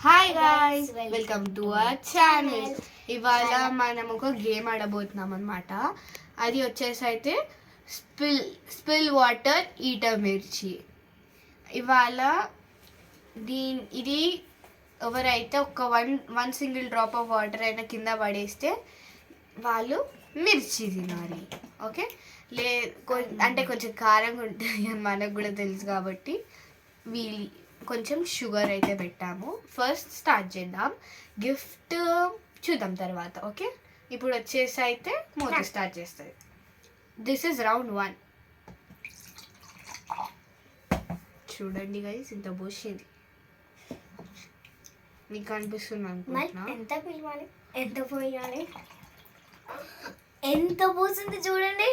Hi guys, welcome to our channel. ఇవాళ మనం ఒక గేమ్ ఆడబోతున్నాం అనమాట. అది వచ్చేసి అయితే స్పిల్ వాటర్ ఈటర్ మిర్చి. ఇవాళ ఇది ఎవరైతే ఒక one single drop of water అయినా కింద పడేస్తే వాళ్ళు మిర్చి తినాలి. ఓకే, అంటే కొంచెం కారంగా ఉంటుంది అని మనకు కూడా తెలుసు కాబట్టి కొంచెం షుగర్ అయితే పెట్టాము. ఫస్ట్ స్టార్ట్ చేద్దాం, గిఫ్ట్ చూద్దాం తర్వాత. ఓకే, ఇప్పుడు వచ్చేసి అయితే మూత స్టార్ట్ చేస్తుంది. This is round 1. చూడండి గైస్, ఇంత పోసింది. మీకు అనిపిస్తుంది అనుకుంటున్నా. ఎంత పిలవాలి, ఎంత పోయాలి, ఎంత పోసింది చూడండి.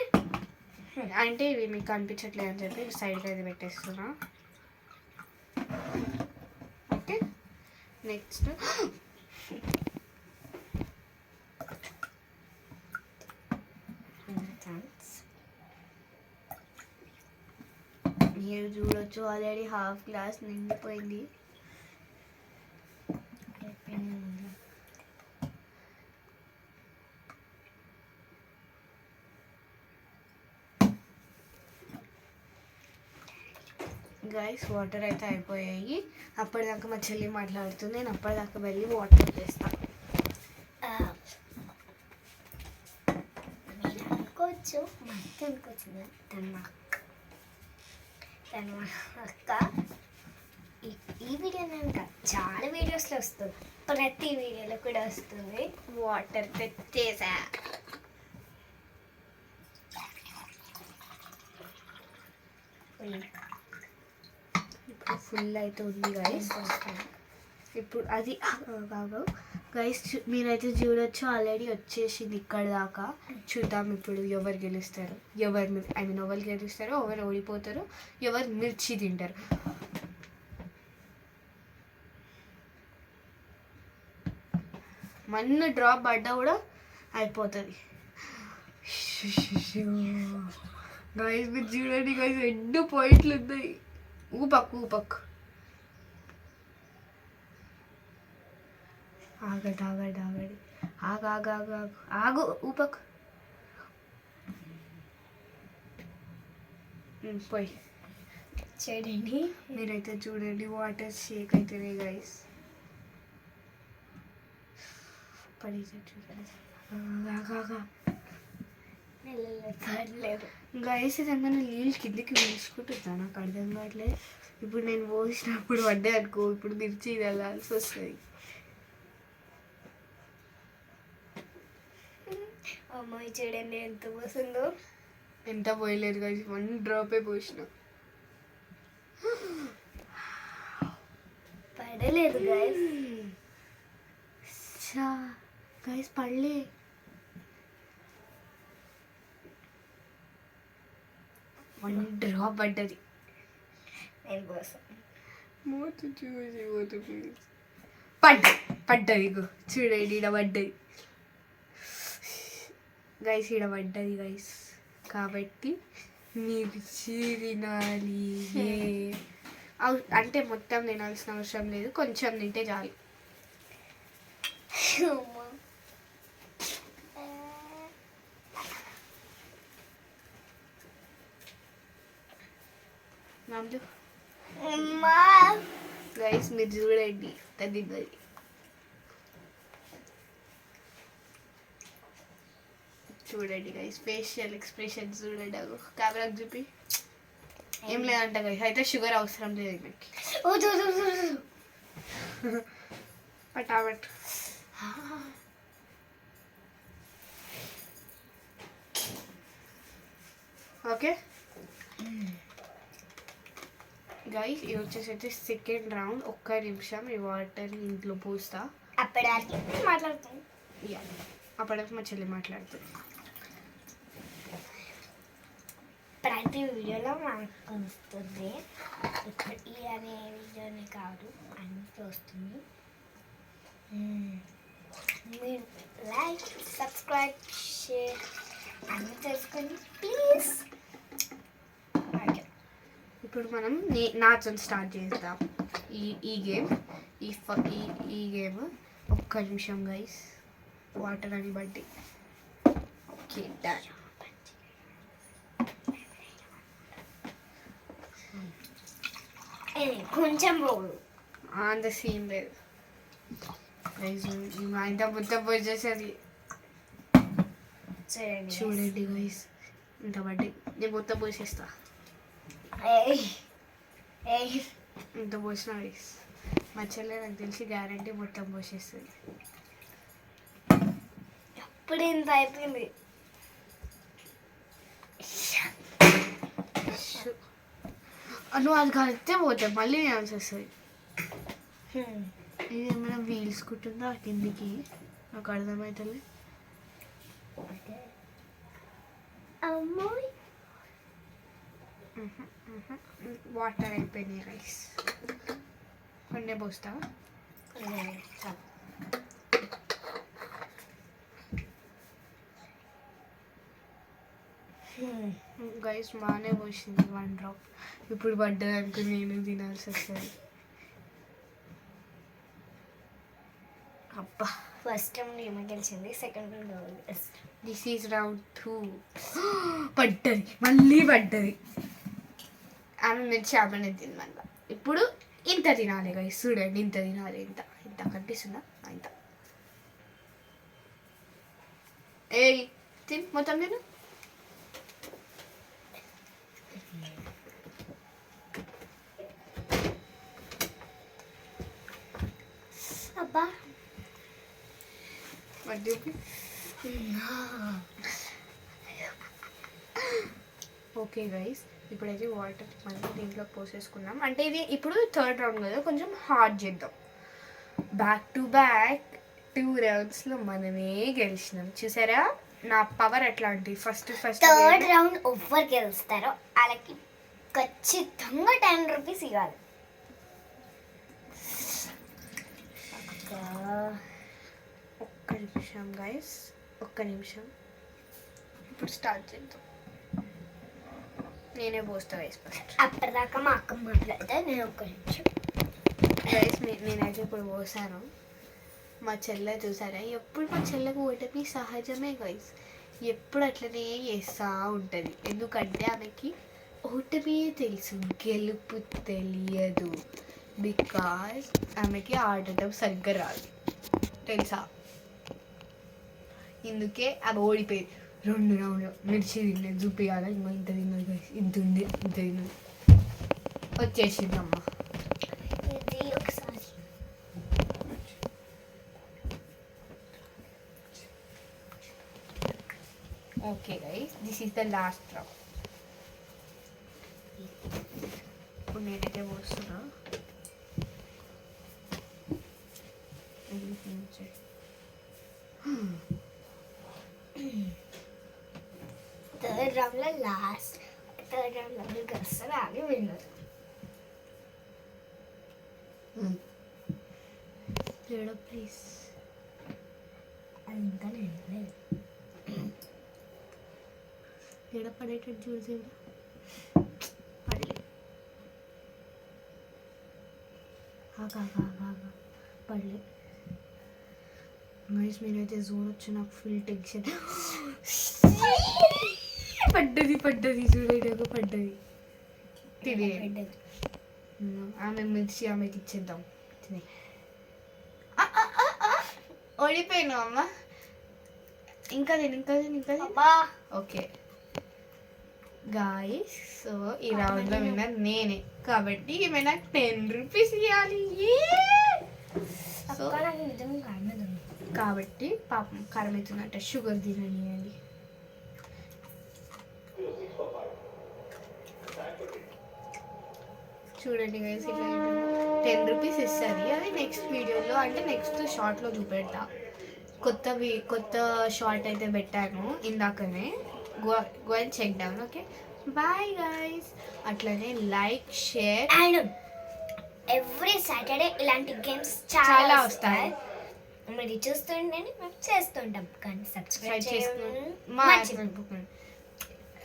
అంటే ఇవి మీకు అనిపించట్లేదు అని చెప్పి సైడ్కి అయితే పెట్టేస్తున్నా. ఓకే, నెక్స్ట్ మీరు చూడొచ్చు, ఆల్రెడీ హాఫ్ గ్లాస్ నిండిపోయింది. గైస్, వాటర్ అయితే అయిపోయాయి. అప్పటిదాకా మా చెల్లి మాట్లాడుతుంది, నేను అప్పటిదాకా వెళ్ళి వాటర్ చేస్తాను. మీరు అనుకోవచ్చు మధ్య అనుకోవచ్చు తన అక్క ఈ వీడియోనే ఇంకా చాలా వీడియోస్లో వస్తుంది, ప్రతి వీడియోలో కూడా వస్తుంది. వాటర్ తెచ్చేసా. ఇప్పుడు ఫుల్ అయితే ఉంది గైస్. ఇప్పుడు అది కాదు గైస్, మీరైతే చూడొచ్చు ఆల్రెడీ వచ్చేసింది ఇక్కడ దాకా. చూద్దాం ఇప్పుడు ఎవరు గెలుస్తారు, ఎవరు గెలుస్తారో, ఎవరు ఓడిపోతారో, ఎవరు మిర్చి తింటారు. మన్న డ్రాప్ పడ్డా కూడా అయిపోతుంది. గైస్ మీరు చూడండి గైస్, 2 పాయింట్లు ఉన్నాయి. ఊపక్ ఆగండి ఆగు ఊపక్ పోయి చూడండి. మీరైతే చూడండి, వాటర్ షేక్ అవుతుంది గైస్. పడలేదు గైస్, ఇదేమన్నా నీళ్ళు కిందికి వేసుకుంటుందా నాకు అర్థం కావట్లేదు. ఇప్పుడు నేను పోసినప్పుడు పడ్డే అనుకో, ఇప్పుడు మిర్చి వెళ్ళాల్సి వస్తుంది. అమ్మాయి చూడండి ఎంత పోసిందో. ఎంత పోయలేదు గైస్, 1 డ్రాపే పోసిన. పడలేదు గైస్. గైస్ పడలే. వన్ డ్రాప్ పడ్డది. నేను కోసం మూత చూసి ప్లీజ్. పడ్డది ఇగో చూడండి, ఈడ పడ్డది గైస్, ఈడ పడ్డది గైస్. కాబట్టి మిర్చి తినాలి. అంటే మొత్తం తినాల్సిన అవసరం లేదు, కొంచెం తింటే చాలు. గైస్ మీరు చూడండి, తగ్గింది. చూడండి గైస్, ఫేషియల్ ఎక్స్ప్రెషన్ చూడండి. కెమెరాకి చూపి. ఏం లేదంట గైస్, అయితే షుగర్ అవసరం లేదు మనకి. పటాపట్. ఓకే గైస్, ఇది వచ్చేసి అయితే సెకండ్ రౌండ్. 1 నిమిషం ఈ వాటర్ ఇంట్లో పోస్తా. అప్పటిదాకా మాట్లాడుతాను. అప్పటిదాకా మా చెల్లి మాట్లాడుతుంది. ప్రతి వీడియోలో మనకు వస్తుంది, ఈ అనే వీడియోని కాదు అన్నిట్లో వస్తుంది. మీరు లైక్, సబ్స్క్రైబ్, షేర్ అన్నీ చేసుకోండి ప్లీజ్. ఇప్పుడు మనం నాతో స్టార్ట్ చేద్దాం. ఈ గేమ్ ఈ గేమ్ ఒక్క నిమిషం గైస్ వాటర్ అని బట్టి ఓకే డన్ కొంచెం పోదు అంత సీన్ లేదు గైస్ మా ఇంత మొత్తం పోసేసరి చూడండి గైస్ ఇంత బట్టి నేను మొత్తం పోసేస్తా ఇంత పోసిన గైస్ మా చెల్లె నాకు తెలిసి గ్యారంటీ మొత్తం పోసేస్తుంది ఇప్పుడు ఇంత అయిపోయింది నువ్వు అది కలిస్తే పోతాయి మళ్ళీ వేయాల్సి వస్తుంది ఇది ఏమైనా వీల్స్ కుట్టుందా కిందికి నాకు అర్థమవుతుంది అమ్మాయి వాటర్ అయిపోయినాయి రైస్ కొండే పోస్తావా గైస్ బాగానే పోసింది 1 డ్రాప్ ఇప్పుడు పడ్డది అనుకుని నేను తినాల్సి వస్తుంది అబ్బా ఫస్ట్ టైం ఏమో గెలిచింది second time this is round 2 పడ్డది మళ్ళీ పడ్డది ఆమె మిర్చి ఆమెనే తినమల్ల ఇప్పుడు ఇంత తినాలి గైస్ చూడండి ఇంత తినాలి ఇంత ఇంత కనిపిస్తుందా ఇంత ఏయ్ తిన్ మొత్తం తిను అబ్బా ఓకే గైస్ ఇప్పుడైతే వాటర్ మళ్ళీ దీంట్లో పోసేసుకున్నాం అంటే ఇది ఇప్పుడు 3rd రౌండ్ కదా కొంచెం హార్డ్ చేద్దాం బ్యాక్ టు బ్యాక్ 2 రౌండ్స్లో మనమే గెలిచినాం చూసారా నా పవర్ ఎట్లాంటి ఫస్ట్ 3rd రౌండ్ ఎవరు గెలుస్తారో వాళ్ళకి ఖచ్చితంగా 10 రూపీస్ ఇవ్వాలి ఒక్క నిమిషం గైస్ ఒక్క నిమిషం ఇప్పుడు స్టార్ట్ చేద్దాం నేనే పోస్తా గైస్ ఫస్ట్ అప్పటిదాకా మా అక్క మాట్లాడితే నేను ఒక్క నిమిషం గైస్ నేనైతే ఇప్పుడు పోసాను మా చెల్లె చూసారా ఎప్పుడు మా చెల్లెకు ఓటమి సహజమే గైస్ ఎప్పుడు అట్లనే చేస్తూ ఉంటుంది ఎందుకంటే ఆమెకి ఓటమి తెలుసు గెలుపు తెలియదు బికాజ్ ఆమెకి ఆడటం సరిగ్గా రాదు తెలుసా ఇందుకే ఆమె ఓడిపోయింది 2 రౌండ్లు మిర్చి తిన్నది చూపించాలి ఇంకా ఇంత తిన్నది గైస్ ఇంత ఉంది ఇంత తిన్నది వచ్చేసింది అమ్మ ఇది ఒకసారి okay guys this is the last round ఇప్పుడు నేనైతే పోస్తున్నా థర్డ్ రౌండ్లో లాస్ట్ థర్డ్ రౌండ్లో మీరు గెలుస్తారు అది విన్నారు లేడో ప్లీజ్ అది ఇంకా నేను లేదు లేడో పడేటట్టు చూసేది పడలేదు పడలేదు గైస్ మీరైతే జోన్ వచ్చి నాకు ఫుల్ టెన్షన్ పడ్డది చూడండి పడ్డది తినే ఆమె మిర్చి ఆమెకి ఇచ్చేద్దాం తినే ఓడిపోయినావు అమ్మ ఇంకా అబ్బా ఓకే గాయస్ సో ఈ రౌండ్లో విన్నర్ నేనే కాబట్టి ఈమె నాకు 10 రూపీస్ ఇవ్వాలి సో కాబట్టి పాపం కారం అవుతుందంటే షుగర్ తిననియండి చూడండి గైస్ ఇట్లా 10 రూపీస్ ఇస్తుంది అది నెక్స్ట్ వీడియోలో అంటే నెక్స్ట్ షార్ట్లో చూపెడతా కొత్త షార్ట్ అయితే పెట్టాను ఇందాకనే go and check down okay bye guys అట్లనే like share and every Saturday ఇలాంటి గేమ్స్ చాలా వస్తాయి మీరు చూస్తుండండి మేము చేస్తుంటాం కానీ సబ్స్క్రైబ్ చేసుకోండి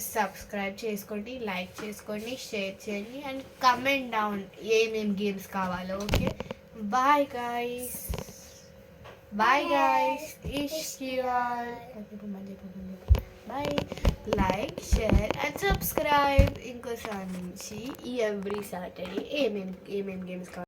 సబ్స్క్రైబ్ చేసుకోండి, లైక్ చేసుకోండి, షేర్ చేయండి అండ్ కమెంట్ డౌన్ ఏమేం గేమ్స్ కావాలో. Okay, bye guys. Bye guys. Bye. Like, share and subscribe. ఇంకోసారి నుంచి ఎవ్రీ సాటర్డే ఏమేం గేమ్స్ కావాలి